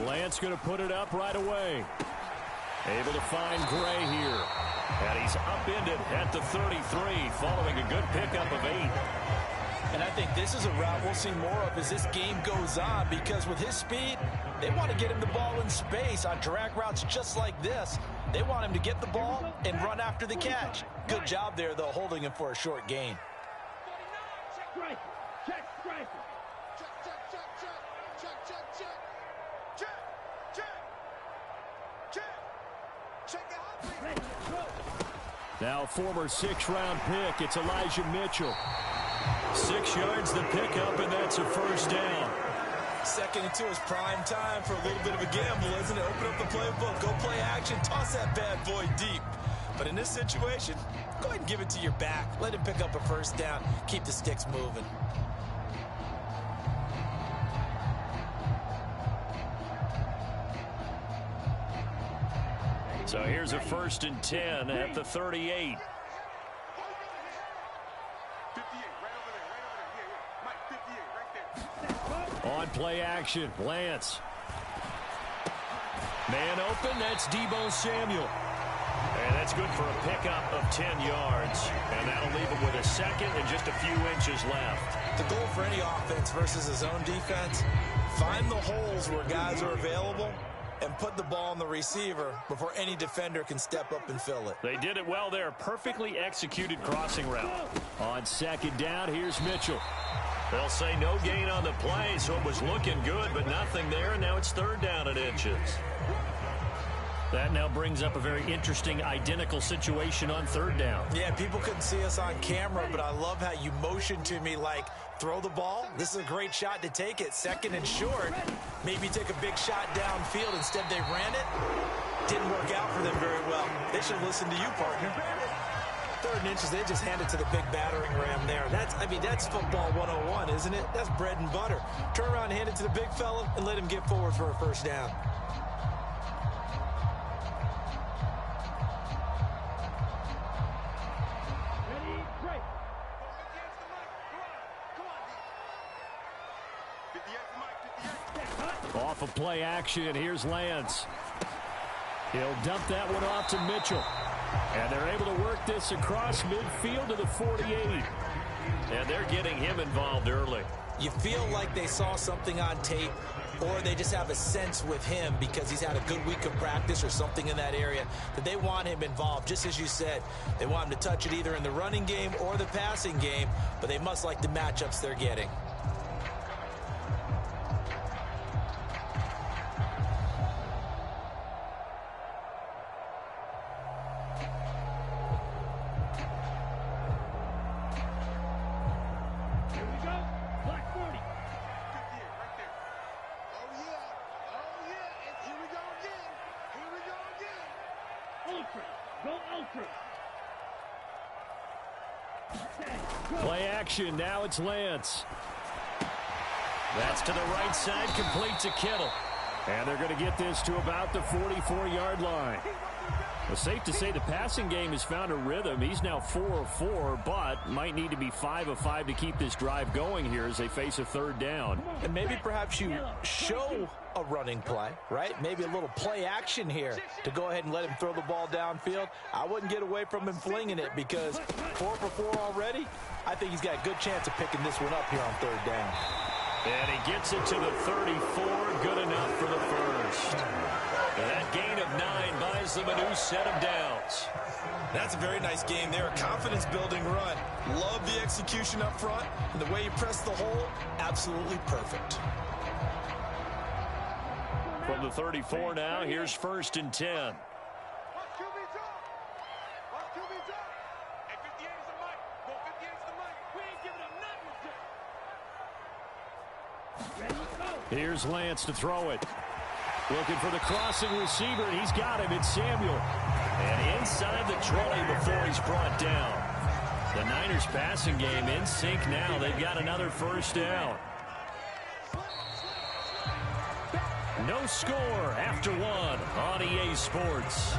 Lance going to put it up right away. Able to find Gray here. And he's upended at the 33 following a good pickup of 8. And I think this is a route we'll see more of as this game goes on, because with his speed, they want to get him the ball in space on drag routes just like this. They want him to get the ball and run after the catch. Good job there, though, holding him for a short gain. Now former 6th-round pick, it's Elijah Mitchell. 6 yards the pickup, and that's a first down. 2nd and 2 is prime time for a little bit of a gamble, isn't it? Open up the playbook, go play action, toss that bad boy deep. But in this situation, go ahead and give it to your back. Let him pick up a first down. Keep the sticks moving. So here's a 1st and 10 at the 38. On play action, Lance. Man open, that's Deebo Samuel. And that's good for a pickup of 10 yards. And that'll leave him with a 2nd and just a few inches left. The goal for any offense versus a zone defense, find the holes where guys are available and put the ball on the receiver before any defender can step up and fill it. They did it well there. Perfectly executed crossing route. On 2nd down, here's Mitchell. They'll say no gain on the play, so it was looking good, but nothing there, and now it's 3rd down and inches. That now brings up a very interesting identical situation on 3rd down. Yeah, people couldn't see us on camera, but I love how you motioned to me like, throw the ball. This is a great shot to take it. 2nd and short. Maybe take a big shot downfield. Instead, they ran it. Didn't work out for them very well. They should listen to you, partner. 3rd and inches, they just hand it to the big battering ram there. That's football 101, isn't it? That's bread and butter. Turn around, hand it to the big fella, and let him get forward for a first down. Off of play action, here's Lance. He'll dump that one off to Mitchell. And they're able to work this across midfield to the 48. And they're getting him involved early. You feel like they saw something on tape, or they just have a sense with him because he's had a good week of practice or something in that area that they want him involved. Just as you said, they want him to touch it either in the running game or the passing game, but they must like the matchups they're getting. Play action, now it's Lance. That's to the right side, complete to Kittle. And they're going to get this to about the 44-yard line. Well, safe to say the passing game has found a rhythm. He's now 4 of 4, but might need to be 5 of 5 to keep this drive going here as they face a 3rd down. And maybe perhaps you show a running play, right? Maybe a little play action here to go ahead and let him throw the ball downfield. I wouldn't get away from him flinging it because 4 for 4 already. I think he's got a good chance of picking this one up here on 3rd down. And he gets it to the 34, good enough for the first. And that gain of 9 buys them a new set of downs. That's a very nice game there. A confidence-building run. Love the execution up front. And the way you press the hole, absolutely perfect. From the 34 now, here's 1st and 10. Here's Lance to throw it. Looking for the crossing receiver, and he's got him. It's Samuel. And inside the 20 before he's brought down. The Niners passing game in sync now. They've got another first down. No score after 1 on EA Sports.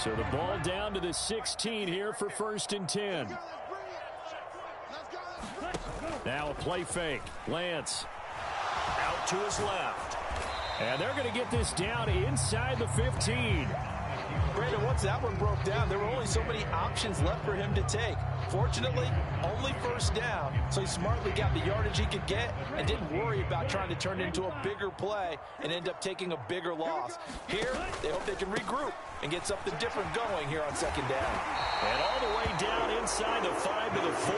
So the ball down to the 16 here for 1st and 10. Now a play fake. Lance out to his left. And they're going to get this down inside the 15. Brandon, once that one broke down, there were only so many options left for him to take. Fortunately, only 1st down, so he smartly got the yardage he could get and didn't worry about trying to turn it into a bigger play and end up taking a bigger loss. Here, they hope they can regroup and get something different going here on 2nd down. And all the way down inside the 5 to the 4.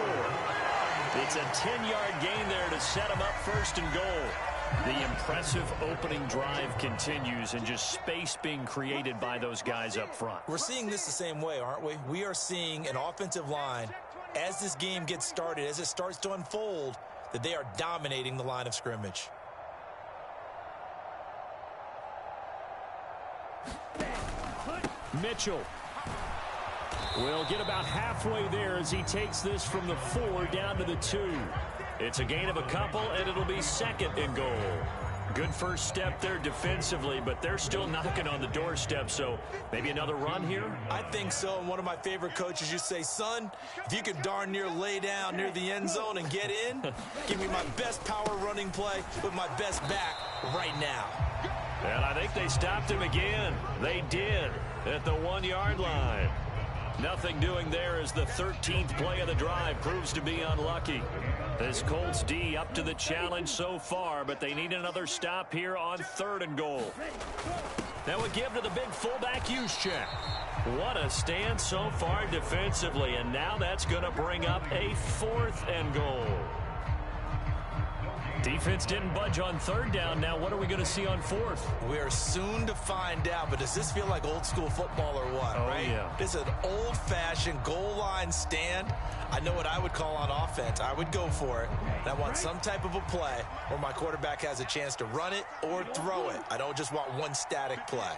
It's a 10-yard gain there to set him up 1st and goal. The impressive opening drive continues, and just space being created by those guys up front. We're seeing this the same way, aren't we? We are seeing an offensive line, as this game gets started, as it starts to unfold, that they are dominating the line of scrimmage. Mitchell will get about halfway there as he takes this from the 4 down to the 2. It's a gain of a couple, and it'll be 2nd and goal. Good first step there defensively, but they're still knocking on the doorstep, so maybe another run here? I think so, and one of my favorite coaches used to say, son, if you could darn near lay down near the end zone and get in, give me my best power running play with my best back right now. And I think they stopped him again. They did at the 1-yard line. Nothing doing there as the 13th play of the drive proves to be unlucky. This Colts D up to the challenge so far, but they need another stop here on 3rd and goal. Now we give to the big fullback Juszczyk. What a stand so far defensively, and now that's going to bring up a 4th and goal. Defense didn't budge on 3rd down. Now what are we going to see on 4th? We are soon to find out, but does this feel like old school football or what, right? Yeah. This is an old-fashioned goal line stand. I know what I would call on offense. I would go for it. And I want some type of a play where my quarterback has a chance to run it or throw it. I don't just want one static play.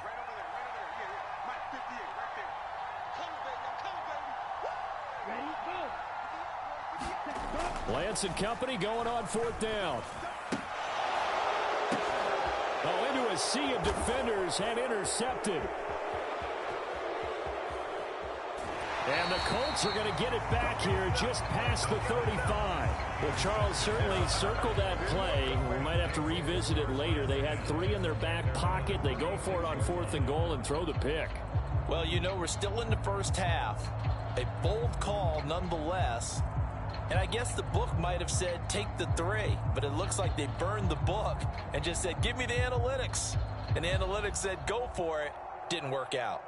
Lance and company going on 4th down. Oh, into a sea of defenders and intercepted. And the Colts are going to get it back here just past the 35. Well, Charles certainly circled that play. We might have to revisit it later. They had 3 in their back pocket. They go for it on 4th and goal and throw the pick. Well, you know, we're still in the first half. A bold call nonetheless. And I guess the book might have said take the 3, but it looks like they burned the book and just said give me the analytics. And the analytics said go for it. Didn't work out.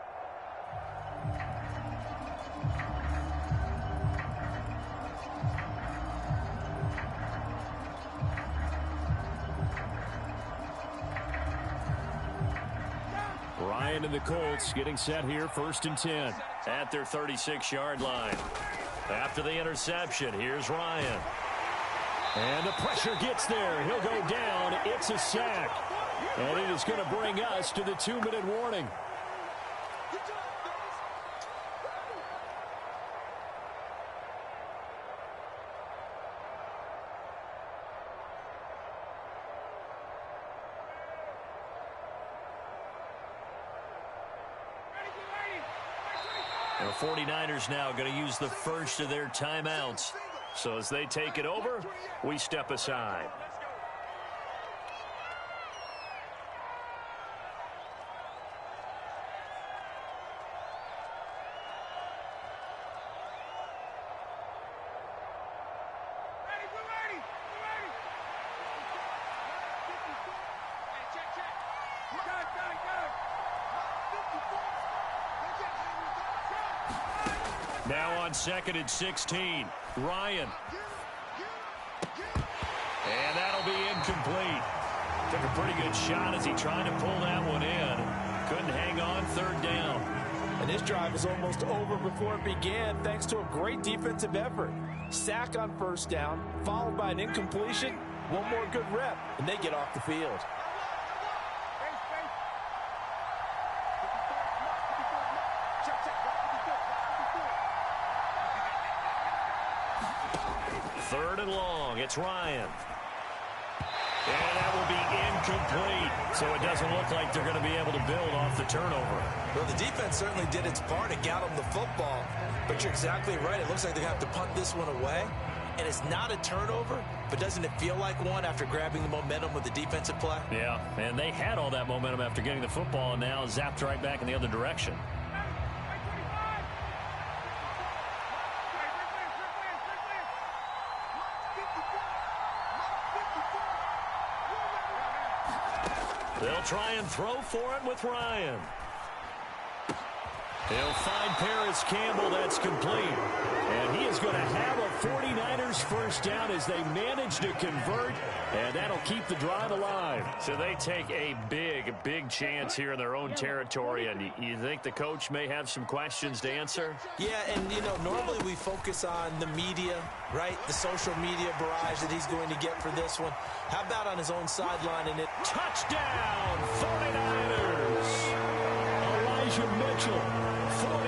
Ryan and the Colts getting set here 1st and 10 at their 36-yard line. After the interception, here's Ryan. And the pressure gets there. He'll go down. It's a sack. And it is going to bring us to the 2-minute warning. The 49ers now going to use the first of their timeouts. So as they take it over, we step aside. Now on 2nd and 16, Ryan. And that'll be incomplete. Took a pretty good shot as he tried to pull that one in. Couldn't hang on 3rd down. And this drive was almost over before it began thanks to a great defensive effort. Sack on 1st down, followed by an incompletion. One more good rep, and they get off the field. Third and long, it's Ryan. And that will be incomplete. So it doesn't look like they're going to be able to build off the turnover. Well, the defense certainly did its part. It got them the football. But you're exactly right. It looks like they're going to have to punt this one away. And it's not a turnover, but doesn't it feel like one after grabbing the momentum with the defensive play? Yeah, and they had all that momentum after getting the football and now zapped right back in the other direction. They'll try and throw for it with Ryan. He'll find Paris Campbell. That's complete. And he is going to have a 49ers first down as they manage to convert, and that'll keep the drive alive. So they take a big chance here in their own territory, and you think the coach may have some questions to answer? Yeah, and, you know, normally we focus on the media, right? The social media barrage that he's going to get for this one. How about on his own sideline and it? Touchdown, 49ers! Elijah Mitchell,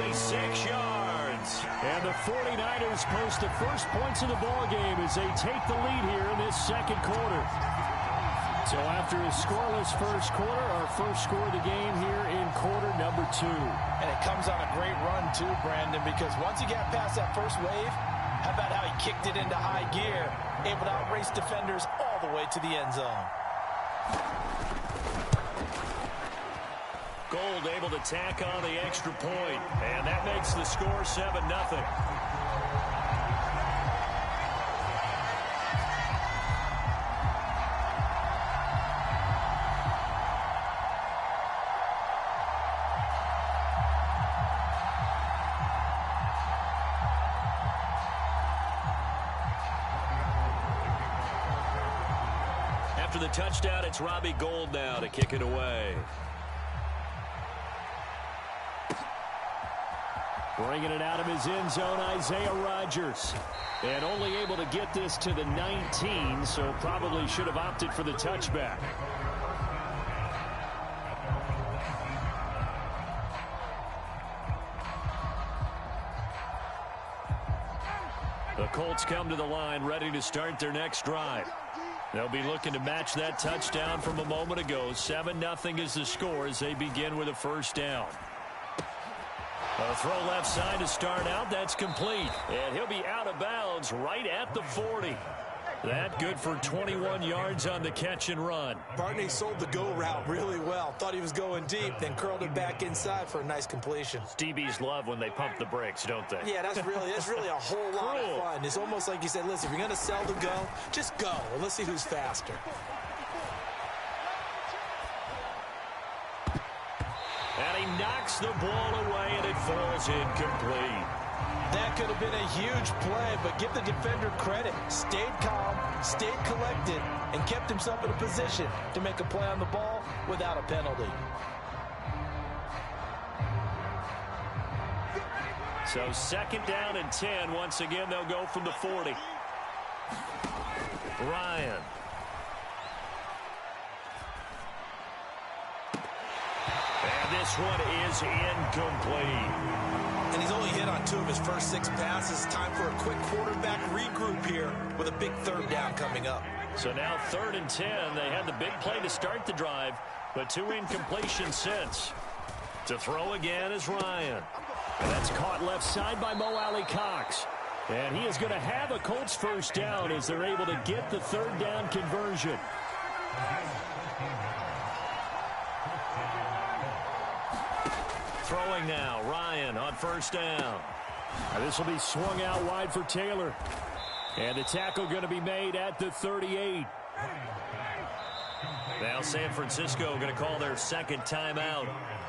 46 yards. And the 49ers post the first points of the ballgame as they take the lead here in this second quarter. So after a scoreless first quarter, our first score of the game here in quarter number 2. And it comes on a great run too, Brandon, because once he got past that first wave, how about how he kicked it into high gear, able to outrace defenders all the way to the end zone. Gold able to tack on the extra point, and that makes the score 7-0. After the touchdown, it's Robbie Gould now to kick it away. Bringing it out of his end zone, Isaiah Rodgers. And only able to get this to the 19, so probably should have opted for the touchback. The Colts come to the line, ready to start their next drive. They'll be looking to match that touchdown from a moment ago. 7-0 is the score as they begin with a first down. A throw left side to start out. That's complete. And he'll be out of bounds right at the 40. That good for 21 yards on the catch and run. Barney sold the go route really well. Thought he was going deep, then curled it back inside for a nice completion. DBs love when they pump the brakes, don't they? Yeah, that's really a whole lot of fun. It's almost like you said, listen, if you're going to sell the go, just go. Well, let's see who's faster. And he knocks the ball away, and it falls incomplete. That could have been a huge play, but give the defender credit. Stayed calm, stayed collected, and kept himself in a position to make a play on the ball without a penalty. So second down and 10. Once again, they'll go from the 40. Ryan. And this one is incomplete. And he's only hit on 2 of his first 6 passes. Time for a quick quarterback regroup here with a big third down coming up. So now 3rd and 10. They had the big play to start the drive, but 2 incompletions since. To throw again is Ryan. And that's caught left side by Mo Alley Cox. And he is going to have a Colts first down as they're able to get the 3rd down conversion. Throwing now, Ryan on first down. Now this will be swung out wide for Taylor. And the tackle going to be made at the 38. Now San Francisco going to call their second timeout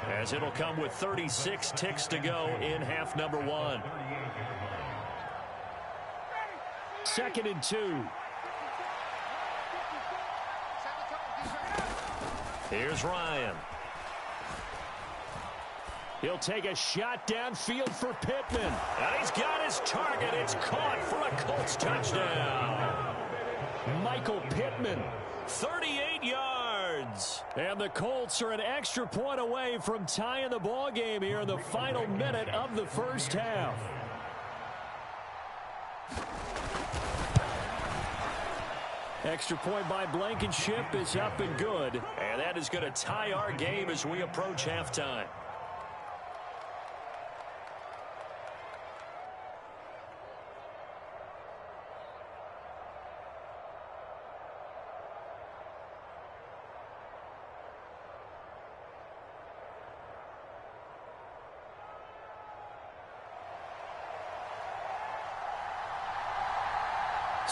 as it'll come with 36 ticks to go in half number 1. 2nd and 2. Here's Ryan. He'll take a shot downfield for Pittman. And he's got his target. It's caught for a Colts touchdown. Michael Pittman, 38 yards. And the Colts are an extra point away from tying the ball game here in the final minute of the first half. Extra point by Blankenship is up and good. And that is going to tie our game as we approach halftime.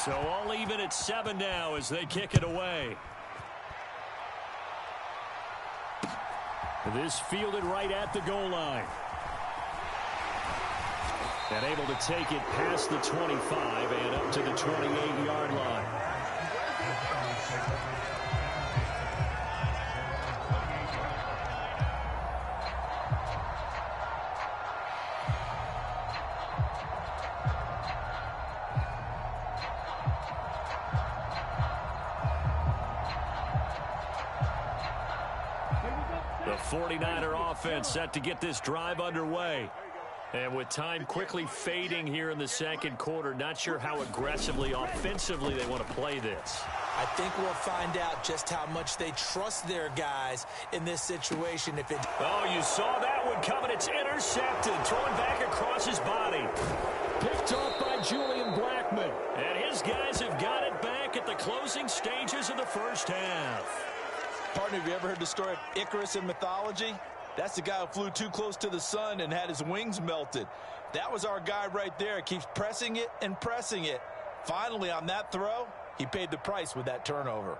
So all even at 7 now as they kick it away. This fielded right at the goal line. And able to take it past the 25 and up to the 28-yard line. The 49er offense set to get this drive underway. And with time quickly fading here in the second quarter, not sure how aggressively, offensively they want to play this. I think we'll find out just how much they trust their guys in this situation. Oh, you saw that one coming. It's intercepted. Thrown back across his body. Picked off by Julian Blackman. And his guys have got it back at the closing stages of the first half. Partner, have you ever heard the story of Icarus in mythology? That's the guy who flew too close to the sun and had his wings melted. That was our guy right there. Keeps pressing it and pressing it. Finally, on that throw, he paid the price with that turnover.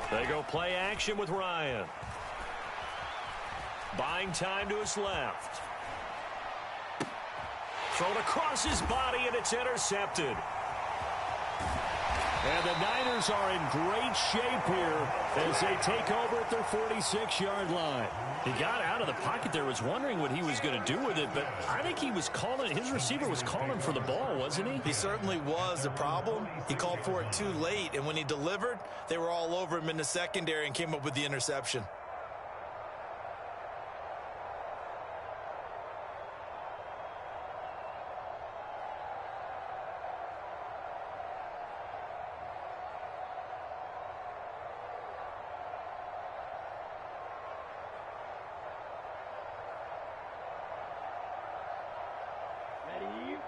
They go play action with Ryan. Buying time to his left. Thrown across his body, and it's intercepted. And the Niners are in great shape here as they take over at their 46-yard line. He got out of the pocket there, was wondering what he was going to do with it, but I think he was calling, his receiver was calling for the ball, wasn't he? He certainly was. The problem, he called for it too late, and when he delivered, they were all over him in the secondary and came up with the interception.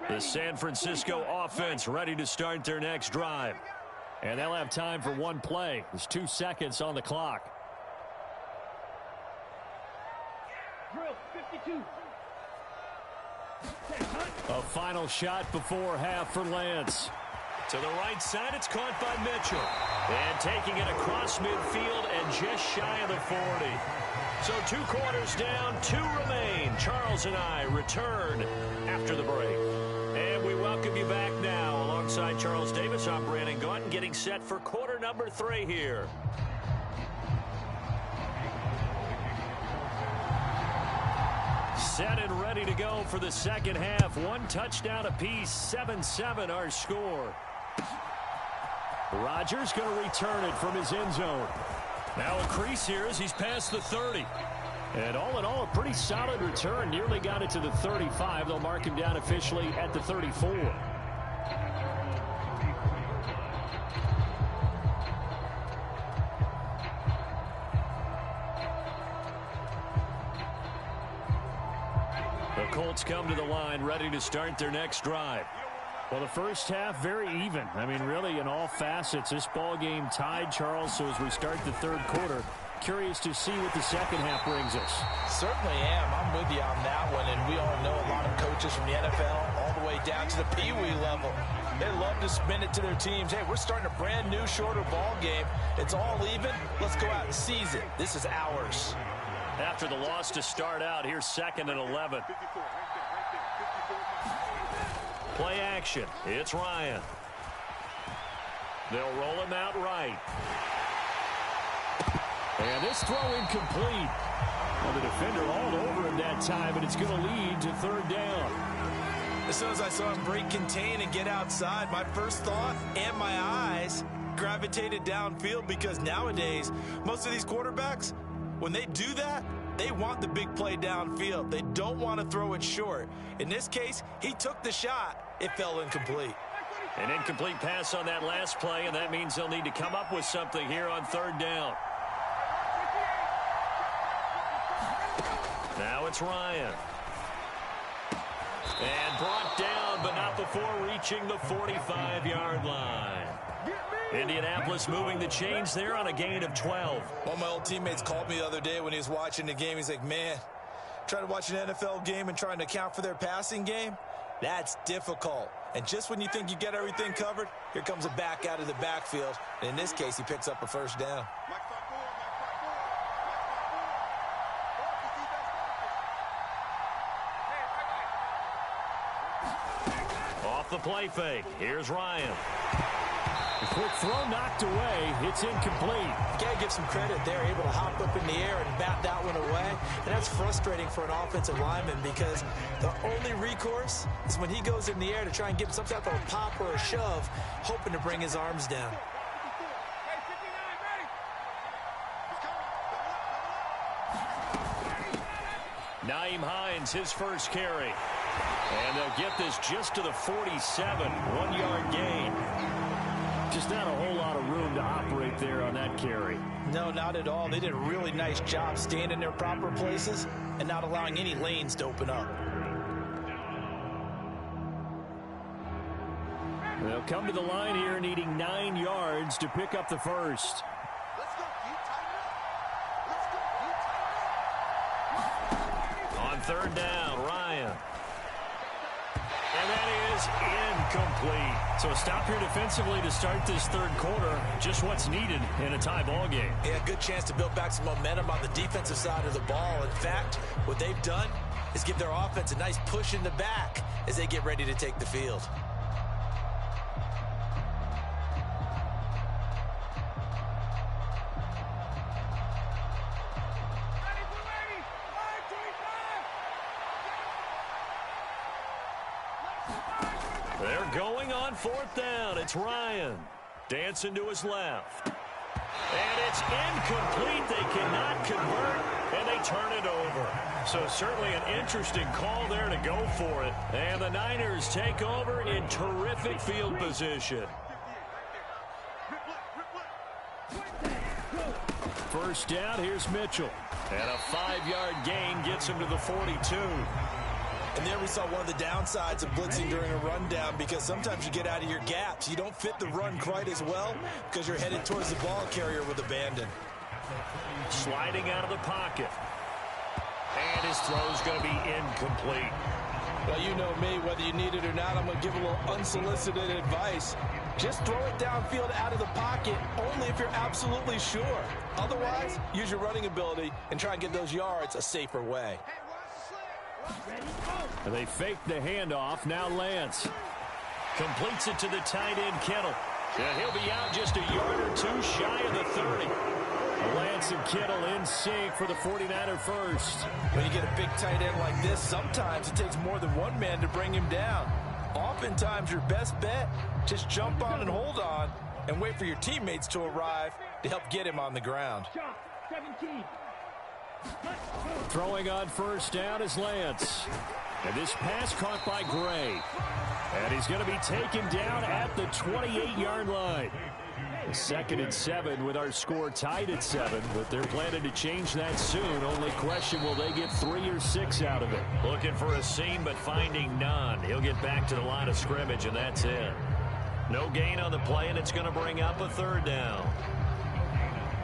The San Francisco offense ready to start their next drive. And they'll have time for one play. There's 2 seconds on the clock. Drill 52. A final shot before half for Lance. To the right side, it's caught by Mitchell. And taking it across midfield and just shy of the 40. So 2 quarters down, 2 remain. Charles and I return after the break. And we welcome you back now. Alongside Charles Davis, I'm Brandon Gaunton, getting set for quarter number 3 here. Set and ready to go for the second half. 1 touchdown apiece, 7-7 our score. Rodgers going to return it from his end zone. Now a crease here as he's past the 30. And all in all, a pretty solid return. Nearly got it to the 35. They'll mark him down officially at the 34. The Colts come to the line, ready to start their next drive. Well, the first half, very even. I mean, really, in all facets, this ball game tied, Charles. So as we start the third quarter, curious to see what the second half brings us. Certainly am. I'm with you on that one. And we all know a lot of coaches from the NFL all the way down to the Pee Wee level. They love to spin it to their teams. Hey, we're starting a brand new, shorter ball game. It's all even. Let's go out and seize it. This is ours. After the loss to start out, here's 2nd and 11. Play action. It's Ryan. They'll roll him out right. And this throw incomplete. Well, the defender all over him that time, and it's going to lead to 3rd down. As soon as I saw him break contain and get outside, my first thought and my eyes gravitated downfield, because nowadays, most of these quarterbacks, when they do that, they want the big play downfield. They don't want to throw it short. In this case, he took the shot. It fell incomplete. An incomplete pass on that last play, and that means they'll need to come up with something here on 3rd down. Now it's Ryan. And brought down, but not before reaching the 45-yard line. Indianapolis moving the chains there on a gain of 12. One of my old teammates called me the other day when he was watching the game. He's like, man, trying to watch an NFL game and trying to account for their passing game, that's difficult. And just when you think you get everything covered, here comes a back out of the backfield. And in this case, he picks up a first down. Off the play fake. Here's Ryan. A quick throw knocked away. It's incomplete. You gotta give some credit. They're able to hop up in the air and bat that one away. And that's frustrating for an offensive lineman because the only recourse is when he goes in the air to try and give some type of a pop or a shove, hoping to bring his arms down. Nyheim Hines, his first carry. And they'll get this just to the 47. 1-yard gain. Just not a whole lot of room to operate there on that carry. No, not at all. They did a really nice job staying in their proper places and not allowing any lanes to open up. They'll come to the line here needing 9 yards to pick up the first. On third down, Ryan. And that is incomplete. So a stop here defensively to start this third quarter. Just what's needed in a tie ball game. Yeah, good chance to build back some momentum on the defensive side of the ball. In fact, what they've done is give their offense a nice push in the back as they get ready to take the field. They're going on fourth down. It's Ryan. Dancing to his left. And it's incomplete. They cannot convert, and they turn it over. So certainly an interesting call there to go for it. And the Niners take over in terrific field position. First down, here's Mitchell. And a 5-yard gain gets him to the 42. And there we saw one of the downsides of blitzing during a rundown because sometimes you get out of your gaps. You don't fit the run quite as well because you're headed towards the ball carrier with abandon. Sliding out of the pocket. And his throw's going to be incomplete. Well, you know me, whether you need it or not, I'm going to give a little unsolicited advice. Just throw it downfield out of the pocket only if you're absolutely sure. Otherwise, use your running ability and try and get those yards a safer way. And they fake the handoff. Now Lance completes it to the tight end Kittle. And he'll be out just a yard or two shy of the 30. Lance and Kittle in sync for the 49er first. When you get a big tight end like this, sometimes it takes more than one man to bring him down. Oftentimes your best bet, just jump on and hold on and wait for your teammates to arrive to help get him on the ground. 17. Throwing on first down is Lance. And this pass caught by Gray. And he's going to be taken down at the 28-yard line. 2nd and 7 with our score tied at 7. But they're planning to change that soon. Only question, will they get 3 or 6 out of it? Looking for a seam, but finding none. He'll get back to the line of scrimmage, and that's it. No gain on the play, and it's going to bring up a third down.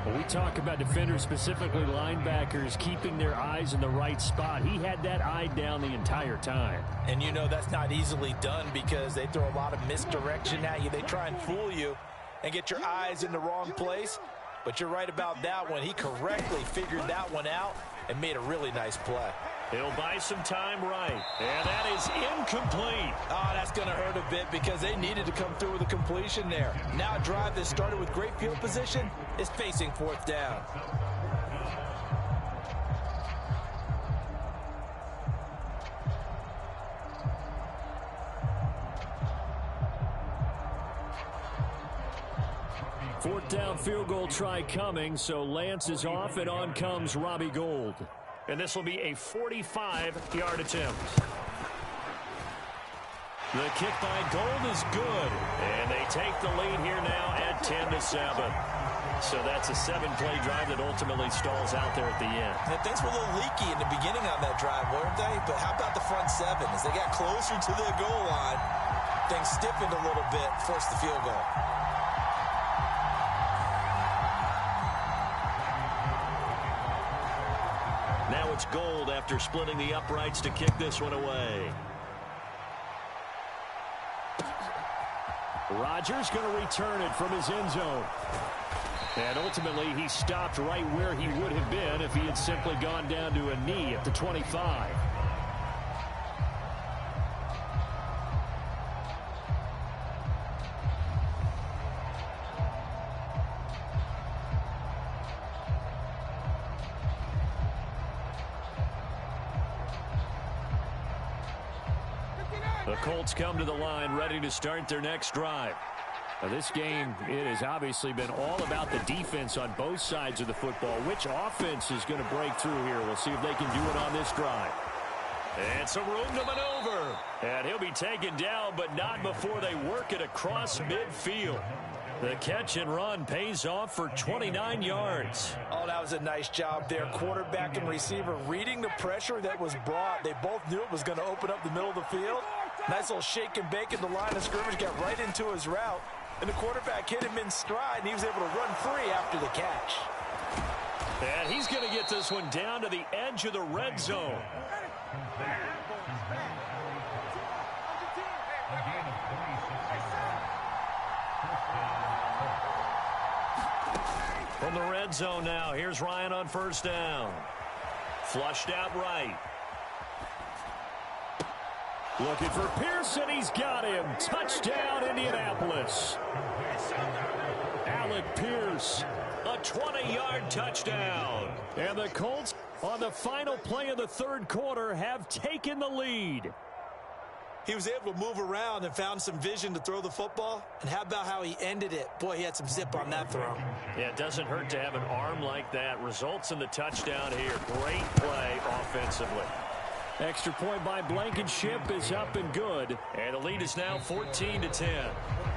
When we talk about defenders, specifically linebackers, keeping their eyes in the right spot, he had that eye down the entire time. And you know that's not easily done because they throw a lot of misdirection at you. They try and fool you and get your eyes in the wrong place. But you're right about that one. He correctly figured that one out and made a really nice play. He'll buy some time right. And that is incomplete. Oh, that's going to hurt a bit because they needed to come through with a completion there. Now a drive that started with great field position is facing fourth down. Fourth down field goal try coming, so Lance is off, and on comes Robbie Gould. And this will be a 45-yard attempt. The kick by Gold is good. And they take the lead here now at 10-7. So that's a 7-play drive that ultimately stalls out there at the end. And things were a little leaky in the beginning on that drive, weren't they? But how about the front seven? As they got closer to the goal line, things stiffened a little bit, forced the field goal. Now it's Gold after splitting the uprights to kick this one away. Rodgers going to return it from his end zone. And ultimately, he stopped right where he would have been if he had simply gone down to a knee at the 25. The Colts come to the line ready to start their next drive. Now this game, it has obviously been all about the defense on both sides of the football. Which offense is going to break through here? We'll see if they can do it on this drive. And some room to maneuver. And he'll be taken down, but not before they work it across midfield. The catch and run pays off for 29 yards. Oh, that was a nice job there. Quarterback and receiver reading the pressure that was brought. They both knew it was going to open up the middle of the field. Nice little shake and bake in the line of scrimmage. Got right into his route. And the quarterback hit him in stride, and he was able to run free after the catch. And he's going to get this one down to the edge of the red zone. From the red zone now, here's Ryan on first down. Flushed out right. Looking for Pearson. He's got him. Touchdown, Indianapolis. Alec Pierce, a 20-yard touchdown. And the Colts, on the final play of the third quarter, have taken the lead. He was able to move around and found some vision to throw the football. And how about how he ended it? Boy, he had some zip on that throw. Yeah, it doesn't hurt to have an arm like that. Results in the touchdown here. Great play offensively. Extra point by Blankenship is up and good. And the lead is now 14-10.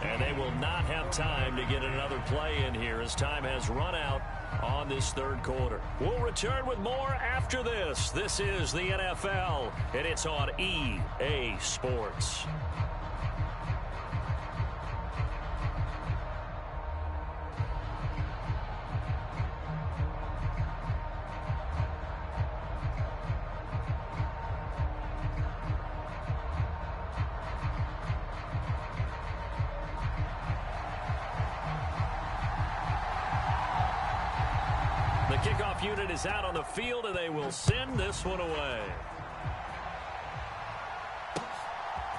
And they will not have time to get another play in here as time has run out on this third quarter. We'll return with more after this. This is the NFL, and it's on EA Sports. The kickoff unit is out on the field, and they will send this one away.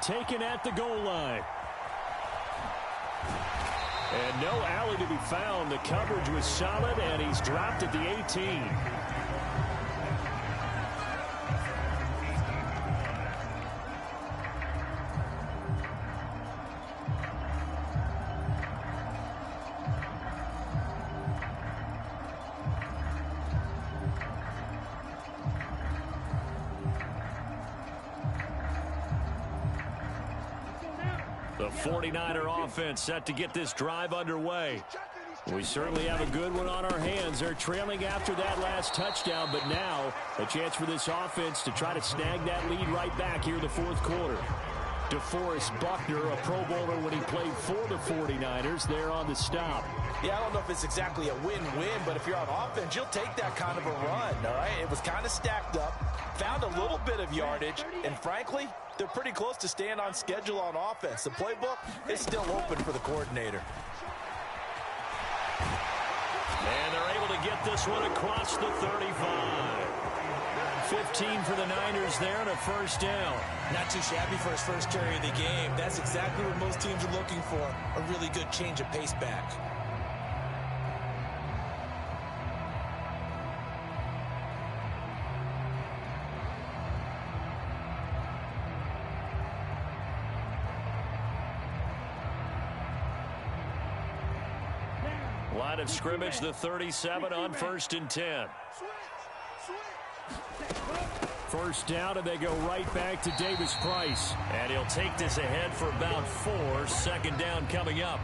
Taken at the goal line. And no alley to be found. The coverage was solid, and he's dropped at the 18. The 49er offense set to get this drive underway. We certainly have a good one on our hands. They're trailing after that last touchdown, but now a chance for this offense to try to snag that lead right back here in the fourth quarter. DeForest Buckner, a Pro Bowler when he played for the 49ers, there on the stop. Yeah, I don't know if it's exactly a win-win, but if you're on offense, you'll take that kind of a run, all right? It was kind of stacked up, found a little bit of yardage, and frankly, they're pretty close to staying on schedule on offense. The playbook is still open for the coordinator. And they're able to get this one across the 35. 15 for the Niners there and a first down. Not too shabby for his first carry of the game. That's exactly what most teams are looking for, a really good change of pace back. Line of scrimmage, the 37 on 1st and 10. First down, and they go right back to Davis Price. And he'll take this ahead for about 4. Second down coming up.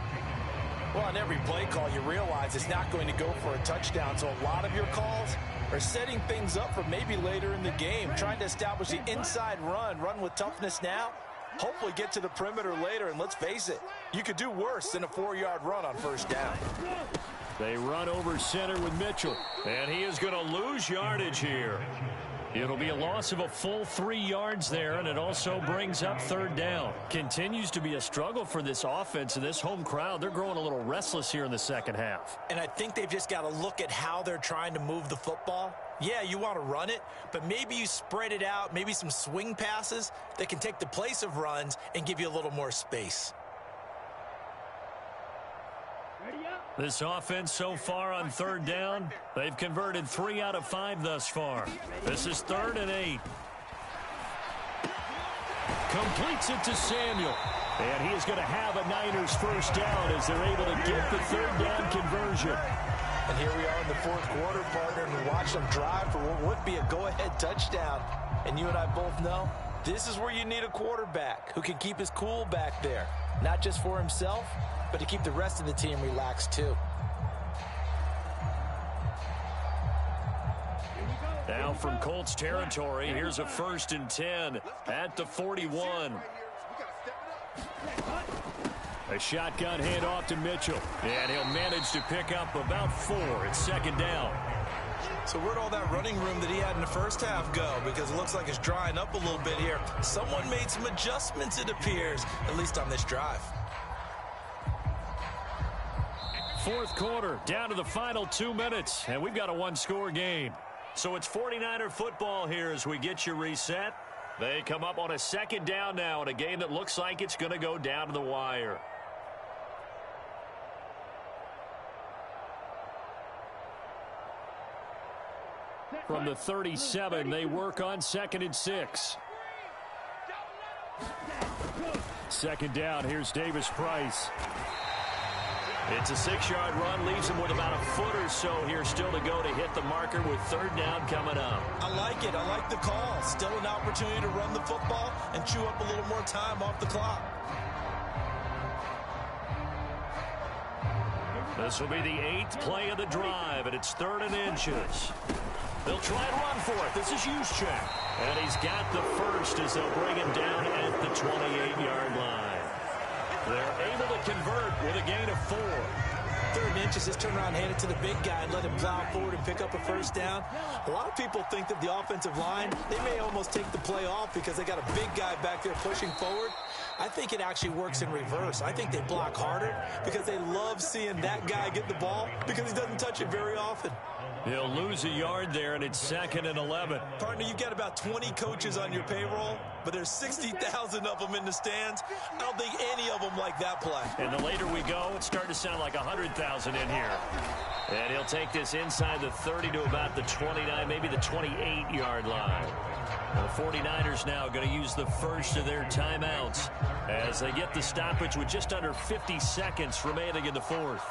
Well, on every play call, you realize it's not going to go for a touchdown. So a lot of your calls are setting things up for maybe later in the game, trying to establish the inside run with toughness now, hopefully get to the perimeter later. And let's face it, you could do worse than a 4-yard run on first down. They run over center with Mitchell. And he is going to lose yardage here. It'll be a loss of a full 3 yards there, and it also brings up third down. Continues to be a struggle for this offense and this home crowd. They're growing a little restless here in the second half. And I think they've just got to look at how they're trying to move the football. Yeah, you want to run it, but maybe you spread it out, maybe some swing passes that can take the place of runs and give you a little more space. This offense so far on third down, they've converted 3 out of 5 thus far. This is 3rd and 8. Completes it to Samuel. And he is going to have a Niners first down as they're able to get the third down conversion. And here we are in the fourth quarter, partner, and watch them drive for what would be a go-ahead touchdown. And you and I both know this is where you need a quarterback who can keep his cool back there, not just for himself, but to keep the rest of the team relaxed too. Now from Colts territory, here's a 1st and 10 at the 41. A shotgun handoff to Mitchell, and he'll manage to pick up about 4. It's 2nd down. So where'd all that running room that he had in the first half go? Because it looks like it's drying up a little bit here. Someone made some adjustments, it appears, at least on this drive. 4th quarter, down to the final 2 minutes, and we've got a 1-score game. So it's 49er football here as we get you reset. They come up on a 2nd down now in a game that looks like it's going to go down to the wire. From the 37, they work on 2nd and 6. 2nd down, here's Davis Price. It's a 6-yard run, leaves him with about a foot or so here still to go to hit the marker with 3rd down coming up. I like it. I like the call. Still an opportunity to run the football and chew up a little more time off the clock. This will be the 8th play of the drive, and it's 3rd and inches. They'll try and run for it. This is Juszczyk. And he's got the first as they'll bring him down at the 28-yard line. They're able to convert with a gain of 4. 3rd and inches, just turn around and hand it to the big guy and let him plow forward and pick up a first down. A lot of people think that the offensive line, they may almost take the play off because they got a big guy back there pushing forward. I think it actually works in reverse. I think they block harder because they love seeing that guy get the ball because he doesn't touch it very often. He'll lose a yard there, and it's 2nd and 11. Partner, you've got about 20 coaches on your payroll, but there's 60,000 of them in the stands. I don't think any of them like that play. And the later we go, it's starting to sound like 100,000 in here. And he'll take this inside the 30 to about the 29, maybe the 28-yard line. The 49ers now going to use the first of their timeouts as they get the stoppage with just under 50 seconds remaining in the 4th.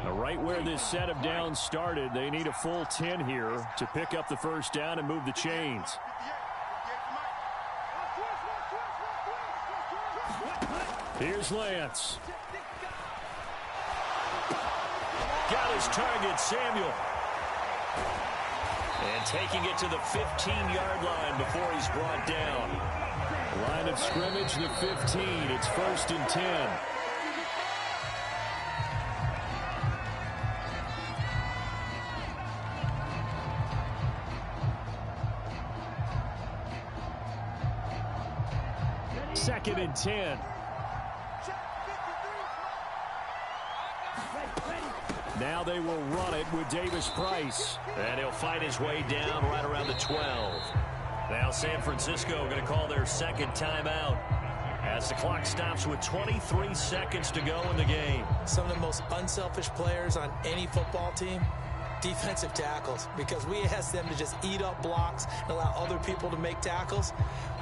Right where this set of downs started, they need a full 10 here to pick up the first down and move the chains. Here's Lance. Got his target, Samuel. And taking it to the 15-yard line before he's brought down. Line of scrimmage, the 15. It's 1st and 10. Second and 10. Now they will run it with Davis Price. And he'll fight his way down right around the 12. Now San Francisco going to call their 2nd timeout as the clock stops with 23 seconds to go in the game. Some of the most unselfish players on any football team, defensive tackles, because we ask them to just eat up blocks and allow other people to make tackles.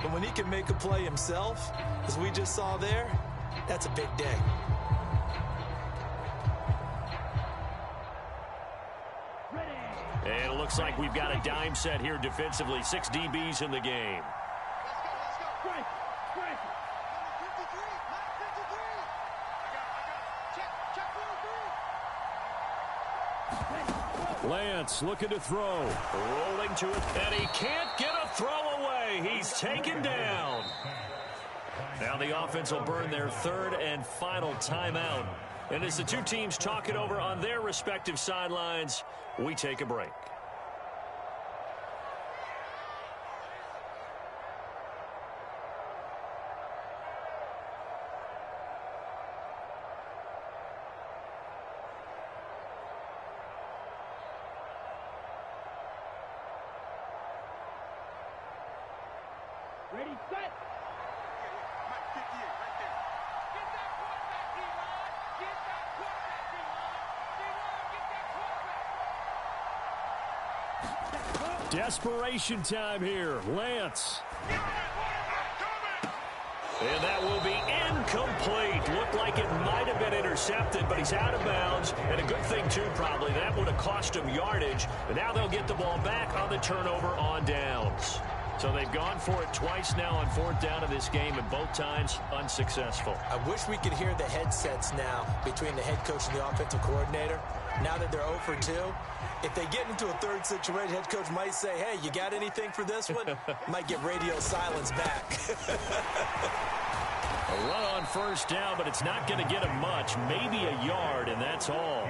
But when he can make a play himself, as we just saw there, that's a big day. And it looks like we've got a dime set here defensively. 6 DBs in the game. Lance looking to throw. Rolling to it, and he can't get a throw away. He's taken down. Now the offense will burn their 3rd and final timeout. And as the two teams talk it over on their respective sidelines, we take a break. Ready, set. Desperation time here. Lance. And that will be incomplete. Looked like it might have been intercepted, but he's out of bounds. And a good thing, too, probably. That would have cost him yardage. But now they'll get the ball back on the turnover on downs. So they've gone for it twice now on 4th down of this game, and both times unsuccessful. I wish we could hear the headsets now between the head coach and the offensive coordinator. Now that they're 0 for 2, if they get into a 3rd situation, head coach might say, hey, you got anything for this one? Might get radio silence back. A run on 1st down, but it's not going to get him much. Maybe a yard, and that's all.